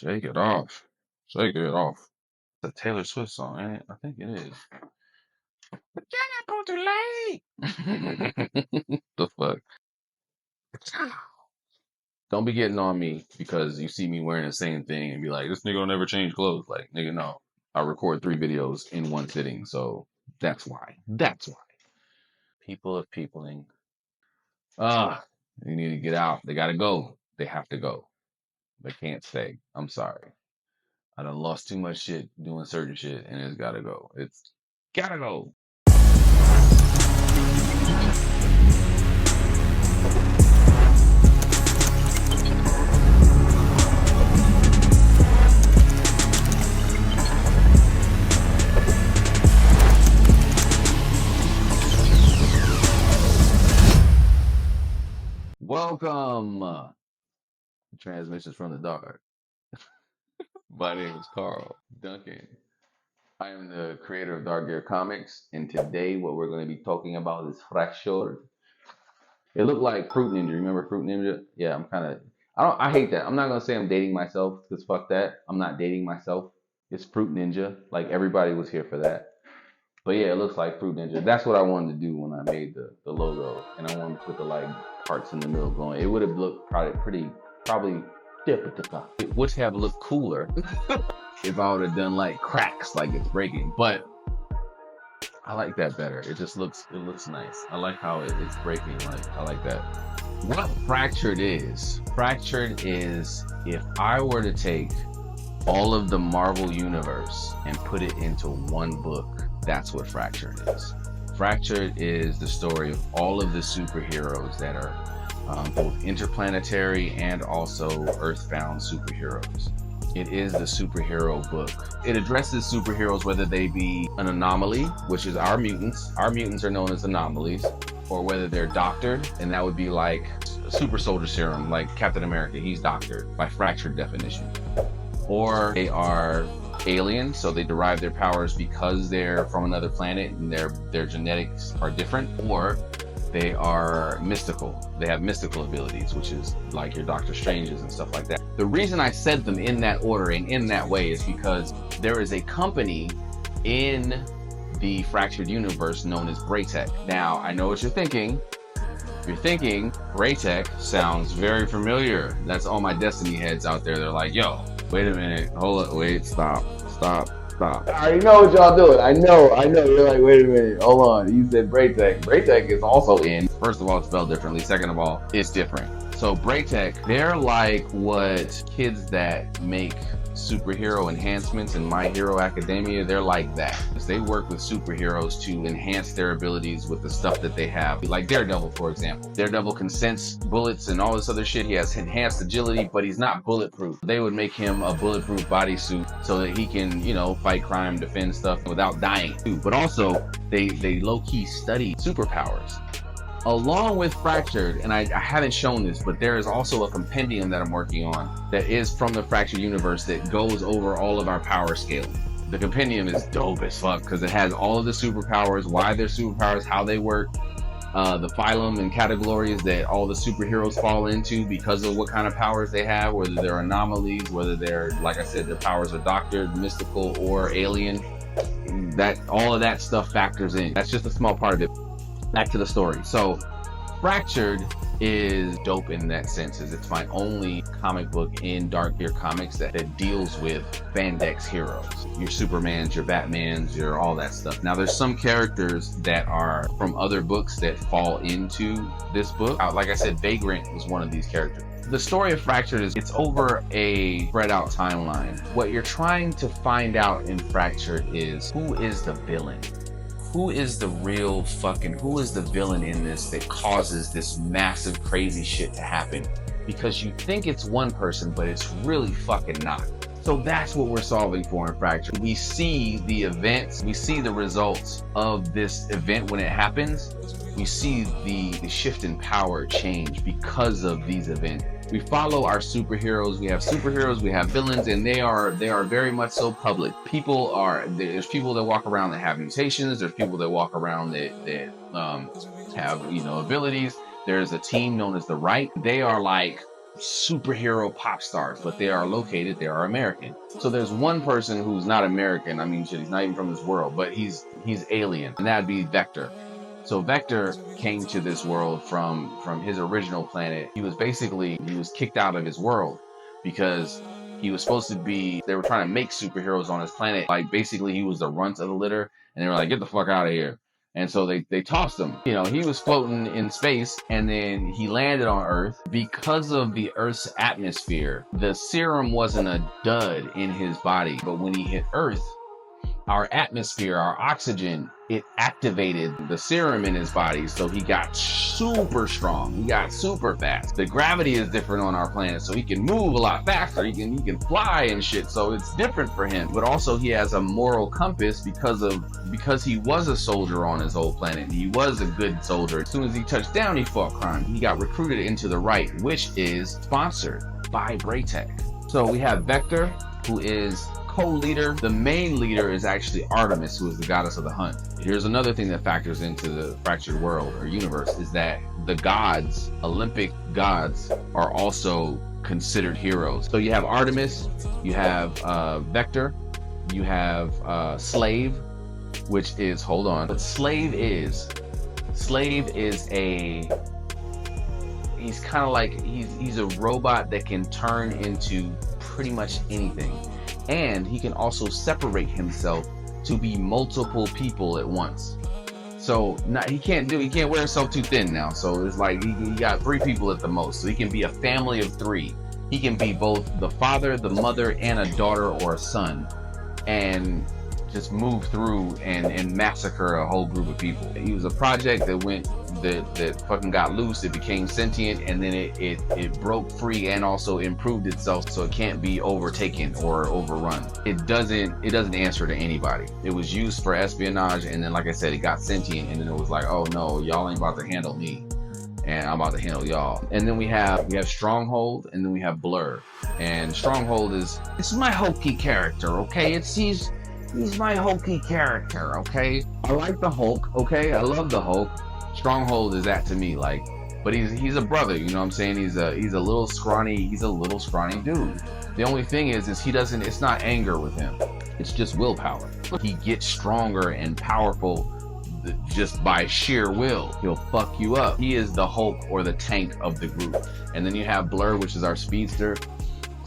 Shake it off. Shake it off. It's a Taylor Swift song, ain't it? I think it is. But you're not too late. The fuck? Don't be getting on me because you see me wearing the same thing and be like, this nigga don't ever change clothes. Like, nigga, no. I record 3 videos in one sitting, so that's why. That's why. People of peopling. They need to get out. They gotta go. They have to go. They can't stay. I'm sorry. I done lost too much shit doing certain shit, and it's gotta go. It's gotta go. Welcome. Transmissions from the dark. My name is Carl Duncan. I am the creator of Dark Gear Comics, and today what we're going to be talking about is Fractured. It looked like Fruit Ninja. Remember Fruit Ninja? Yeah, I hate that. I'm not going to say I'm dating myself, because fuck that. I'm not dating myself. It's Fruit Ninja. Like, everybody was here for that. But yeah, it looks like Fruit Ninja. That's what I wanted to do when I made the logo, and I wanted to put the like parts in the middle going. It would have looked probably it would have looked cooler if I would have done like cracks, like it's breaking. But I like that better. It looks nice. I like how it's breaking. Like, I like that. What Fractured is if I were to take all of the Marvel universe and put it into one book. That's what Fractured is. Fractured is the story of all of the superheroes that are both interplanetary and also earthbound superheroes. It is the superhero book. It addresses superheroes, whether they be an anomaly, which is our mutants. Our mutants are known as anomalies, or whether they're doctored, and that would be like super soldier serum, like Captain America. He's doctored by Fractured definition. Or they are alien, so they derive their powers because they're from another planet and their genetics are different. Or they are mystical. They have mystical abilities, which is like your Doctor Stranges and stuff like that. The reason I said them in that order and in that way is because there is a company in the Fractured universe known as Braytech. Now, I know what you're thinking. You're thinking, Braytech sounds very familiar. That's all my Destiny heads out there. They're like, yo, wait a minute, hold up, wait, stop. I already know what y'all doing. I know. You're like, wait a minute, hold on. You said Braytech. Braytech is also in. First of all, it's spelled differently. Second of all, it's different. So Braytech, they're like what kids that make superhero enhancements in My Hero Academia, they're like that. They work with superheroes to enhance their abilities with the stuff that they have. Like Daredevil, for example. Daredevil can sense bullets and all this other shit. He has enhanced agility, but he's not bulletproof. They would make him a bulletproof bodysuit so that he can, fight crime, defend stuff without dying too. But also, they low-key study superpowers. Along with Fractured, and I haven't shown this, but there is also a compendium that I'm working on that is from the Fractured universe that goes over all of our power scaling. The compendium is dope as fuck because it has all of the superpowers, why they're superpowers, how they work, the phylum and categories that all the superheroes fall into because of what kind of powers they have, whether they're anomalies, whether they're, like I said, their powers are doctored, mystical, or alien. That all of that stuff factors in. That's just a small part of it. Back to the story. So Fractured is dope in that sense, as it's my only comic book in Dark Gear Comics that deals with Spandex heroes. Your Supermans, your Batmans, your all that stuff. Now there's some characters that are from other books that fall into this book. Like I said, Vagrant was one of these characters. The story of Fractured is it's over a spread out timeline. What you're trying to find out in Fractured is who is the villain? Who is the villain in this that causes this massive crazy shit to happen? Because you think it's one person, but it's really fucking not. So that's what we're solving for in Fractured. We see the events, we see the results of this event when it happens. We see the shift in power change because of these events. We follow our superheroes. We have villains, and they are very much so public. There's people that walk around that have mutations. There's people that walk around that have abilities. There's a team known as the Right. They are like superhero pop stars, but they are American. So there's one person who's not American. I mean, shit, he's not even from this world, but he's alien, and that'd be Vector. So Vector came to this world from his original planet. He was kicked out of his world because he was supposed to be, they were trying to make superheroes on his planet. Like, basically he was the runt of the litter, and they were like, get the fuck out of here. And so they tossed him. You know, he was floating in space, and then he landed on Earth. Because of the Earth's atmosphere, the serum wasn't a dud in his body. But when he hit Earth, our atmosphere, our oxygen, it activated the serum in his body. So he got super strong. He got super fast. The gravity is different on our planet, so he can move a lot faster. He can fly and shit. So it's different for him. But also he has a moral compass because he was a soldier on his old planet. He was a good soldier. As soon as he touched down, he fought crime. He got recruited into the right, which is sponsored by Braytech. So we have Vector, who is co-leader. The main leader is actually Artemis, who is the goddess of the hunt. Here's another thing that factors into the fractured world or universe, is that the gods, Olympic gods, are also considered heroes. So you have Artemis, you have Vector, you have Slave, which is, hold on, what Slave is he's kind of like, he's a robot that can turn into pretty much anything. And he can also separate himself to be multiple people at once. So he can't wear himself too thin now. So it's like he got 3 people at the most. So he can be a family of 3. He can be both the father, the mother, and a daughter or a son, and just move through and massacre a whole group of people. He was a project that fucking got loose. It became sentient, and then it broke free and also improved itself, so it can't be overtaken or overrun. It doesn't answer to anybody. It was used for espionage, and then, like I said, it got sentient, and then it was like, oh no, y'all ain't about to handle me, and I'm about to handle y'all. And then we have Stronghold, and then we have Blur. And Stronghold it's my hokey character, okay? He's my hokey character, okay? I like the Hulk, okay? I love the Hulk. Stronghold is that to me, like, but he's a brother, you know what I'm saying? He's a little scrawny dude. The only thing is it's not anger with him. It's just willpower. He gets stronger and powerful just by sheer will. He'll fuck you up. He is the Hulk or the tank of the group. And then you have Blur, which is our speedster.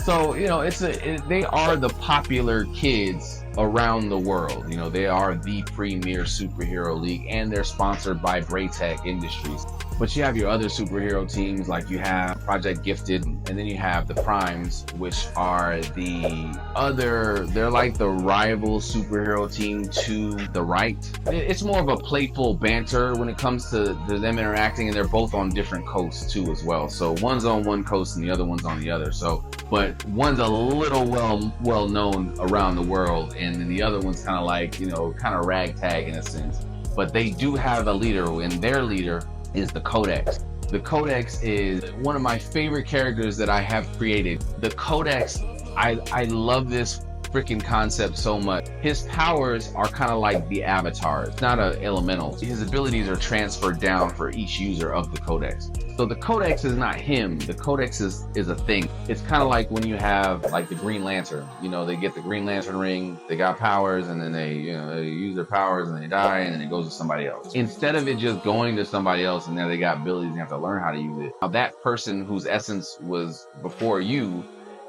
So, you know, they are the popular kids around the world. You know, they are the premier superhero league, and they're sponsored by Braytech Industries. But you have your other superhero teams, like you have Project Gifted, and then you have the Primes, which are they're like the rival superhero team to the right. It's more of a playful banter when it comes to them interacting, and they're both on different coasts too as well. So one's on one coast and the other one's on the other. So, but one's a little well known around the world, and then the other one's kind of like, you know, kind of ragtag in a sense. But they do have a leader, and their leader is the Codex. The Codex is one of my favorite characters that I have created. The Codex, I love this freaking concept so much. His powers are kind of like the Avatar. It's not an elemental. His abilities are transferred down for each user of the Codex. So the Codex is not him. The Codex is a thing. It's kind of like when you have like the Green Lantern. You know, they get the Green Lantern ring, they got powers, and then they use their powers and they die, and then it goes to somebody else. Instead of it just going to somebody else and then they got abilities and have to learn how to use it. Now that person whose essence was before you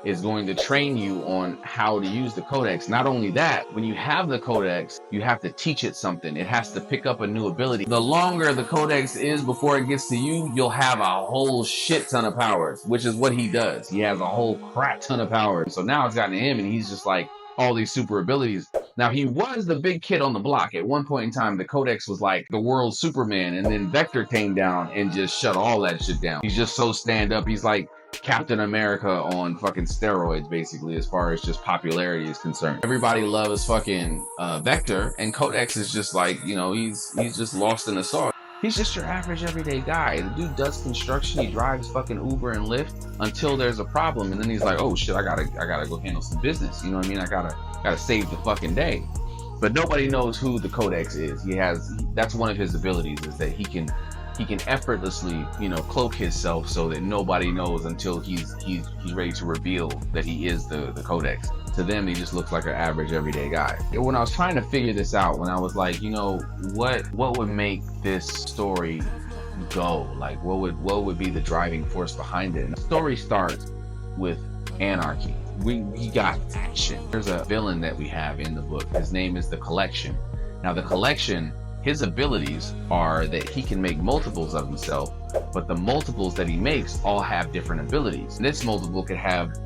is going to train you on how to use the Codex. Not only that, when you have the Codex, you have to teach it something. It has to pick up a new ability. The longer the Codex is before it gets to you, you'll have a whole shit ton of powers, which is what he does. He has a whole crap ton of powers. So now it's gotten to him, and he's just like all these super abilities. Now, he was the big kid on the block. At one point in time, the Codex was like the world's Superman, and then Vector came down and just shut all that shit down. He's just so stand up. He's like Captain America on fucking steroids, basically, as far as just popularity is concerned. Everybody loves fucking Vector, and Codex is just like, you know, he's just lost in the sauce. He's just your average everyday guy. The dude does construction. He drives fucking Uber and Lyft until there's a problem, and then he's like, oh shit, I gotta go handle some business. You know what I mean? I gotta save the fucking day. But nobody knows who the Codex is. That's one of his abilities, is that he can he can effortlessly, cloak himself so that nobody knows until he's ready to reveal that he is the Codex. To them, he just looks like an average everyday guy. When I was trying to figure this out, when I was like, what would make this story go? Like, what would be the driving force behind it? And the story starts with anarchy. We got action. There's a villain that we have in the book. His name is the Collection. Now, the Collection, his abilities are that he can make multiples of himself, but the multiples that he makes all have different abilities. And this multiple could have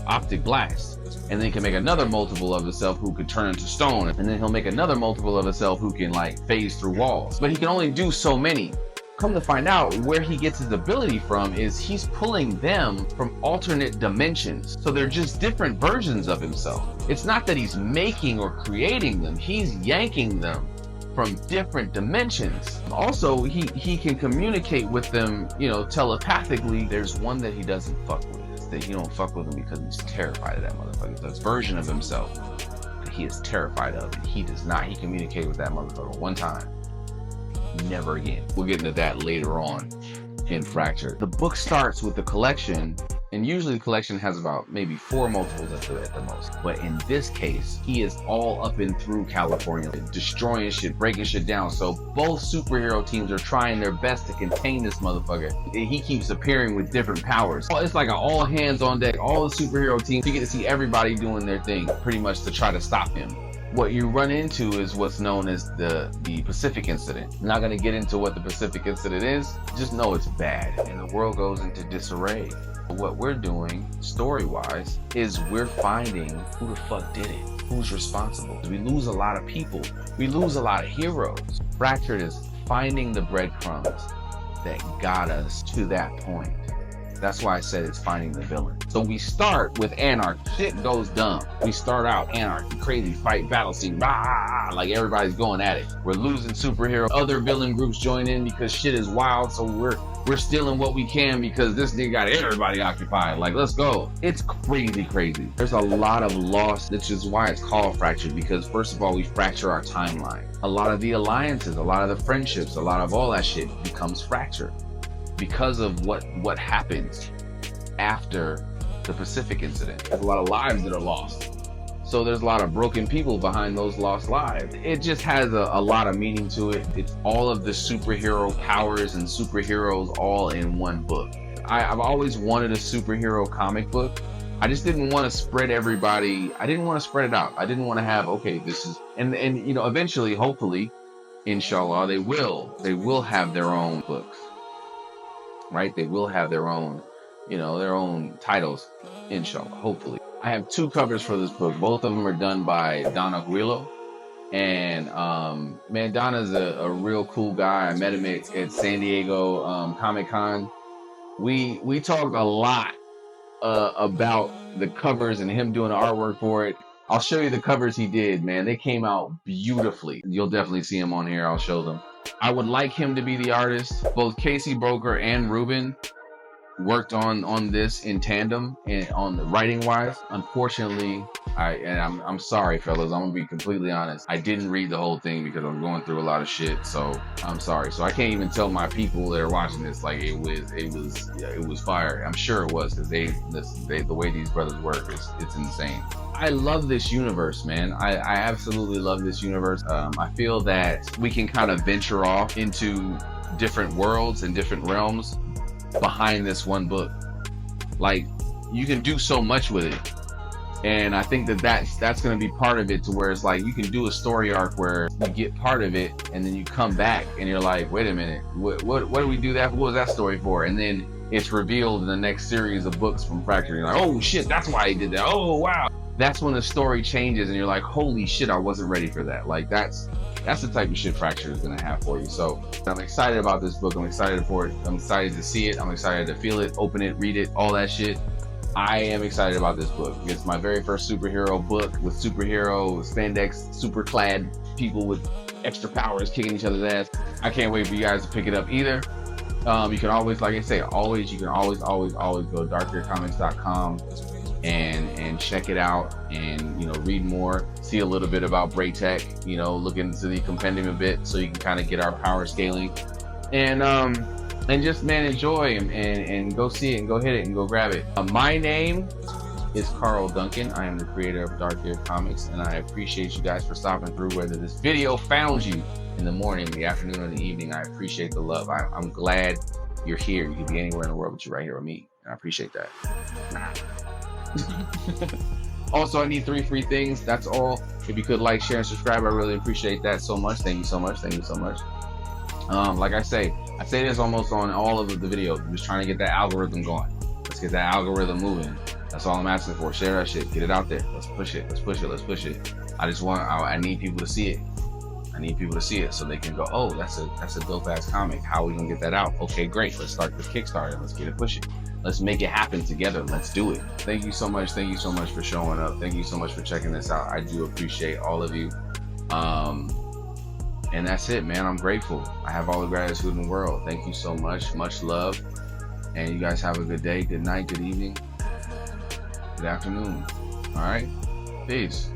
optic blast, and then he can make another multiple of himself who could turn into stone, and then he'll make another multiple of himself who can like phase through walls. But he can only do so many. Come to find out, where he gets his ability from is he's pulling them from alternate dimensions. So they're just different versions of himself. It's not that he's making or creating them, he's yanking them from different dimensions. Also, he can communicate with them, telepathically. There's one that he doesn't fuck with. That he don't fuck with him because he's terrified of that motherfucker. This version of himself that he is terrified of, and he does not. He communicated with that motherfucker one time. Never again. We'll get into that later on in Fracture. The book starts with the Collection, and usually the Collection has about maybe 4 multiples at the most. But in this case, he is all up and through California, destroying shit, breaking shit down. So both superhero teams are trying their best to contain this motherfucker. He keeps appearing with different powers. It's like an all hands on deck, all the superhero teams. You get to see everybody doing their thing pretty much to try to stop him. What you run into is what's known as the Pacific Incident. I'm not going to get into what the Pacific Incident is, just know it's bad and the world goes into disarray. What we're doing, story-wise, is we're finding who the fuck did it, who's responsible. We lose a lot of people, we lose a lot of heroes. Fractured is finding the breadcrumbs that got us to that point. That's why I said it's finding the villain. So we start with anarchy. Shit goes dumb. We start out anarchy, crazy fight, battle scene, rah, like everybody's going at it. We're losing superhero. Other villain groups join in because shit is wild. So we're stealing what we can because this nigga got everybody occupied. Like, let's go. It's crazy. There's a lot of loss. Which is why it's called Fractured, because first of all, we fracture our timeline. A lot of the alliances, a lot of the friendships, a lot of all that shit becomes fractured because of what happens after the Pacific Incident. There's a lot of lives that are lost. So there's a lot of broken people behind those lost lives. It just has a lot of meaning to it. It's all of the superhero powers and superheroes all in one book. I've always wanted a superhero comic book. I just didn't want to spread everybody. I didn't want to spread it out. I didn't want to have, okay, this is, and eventually, hopefully, inshallah, they will have their own books, right? They will have their own, their own titles, inshallah, hopefully. I have 2 covers for this book. Both of them are done by Don Aguilo. And man, Donna's a real cool guy. I met him at San Diego Comic-Con. We talked a lot about the covers and him doing the artwork for it. I'll show you the covers he did, man. They came out beautifully. You'll definitely see him on here. I'll show them. I would like him to be the artist. Both Casey Broker and Ruben worked on this in tandem and on the writing wise. Unfortunately, I'm sorry, fellas. I'm gonna be completely honest. I didn't read the whole thing because I'm going through a lot of shit. So I'm sorry. So I can't even tell my people that are watching this like it was fire. I'm sure it was because the way these brothers work it's insane. I love this universe, man. I absolutely love this universe. I feel that we can kind of venture off into different worlds and different realms behind this one book. Like, you can do so much with it, and I think that's going to be part of it, to where it's like you can do a story arc where you get part of it and then you come back and you're like, wait a minute, what do we do that? What was that story for? And then it's revealed in the next series of books from Fracture. You're like, oh shit, that's why he did that. Oh wow. That's when the story changes and you're like, holy shit, I wasn't ready for that. Like, that's the type of shit Fracture is gonna have for you. So I'm excited about this book. I'm excited for it. I'm excited to see it. I'm excited to feel it, open it, read it, all that shit. I am excited about this book. It's my very first superhero book with superhero spandex, super clad people with extra powers kicking each other's ass. I can't wait for you guys to pick it up either. You can always, like I say, you can always go to darkgearcomics.com and check it out and read more, see a little bit about Braytech, look into the compendium a bit so you can kind of get our power scaling. And just, man, enjoy and go see it and go hit it and go grab it. My name is Carl Duncan. I am the creator of Dark Gear Comics, and I appreciate you guys for stopping through, whether this video found you in the morning, the afternoon, or the evening. I appreciate the love. I'm glad you're here. You could be anywhere in the world, but you're right here with me, and I appreciate that. Also, I need 3 free things. That's all. If you could like, share, and subscribe, I really appreciate that so much. Thank you so much. Thank you so much. Like I say this almost on all of the videos. I'm just trying to get that algorithm going. Let's get that algorithm moving. That's all I'm asking for. Share that shit. Get it out there. Let's push it. Let's push it. Let's push it. I need people to see it. I need people to see it so they can go, oh, that's a dope ass comic. How are we gonna get that out? Okay, great. Let's start this Kickstarter. Let's get it pushing. Let's make it happen together. Let's do it. Thank you so much. Thank you so much for showing up. Thank you so much for checking this out. I do appreciate all of you. And that's it, man. I'm grateful. I have all the gratitude in the world. Thank you so much. Much love. And you guys have a good day, good night, good evening, good afternoon. All right. Peace.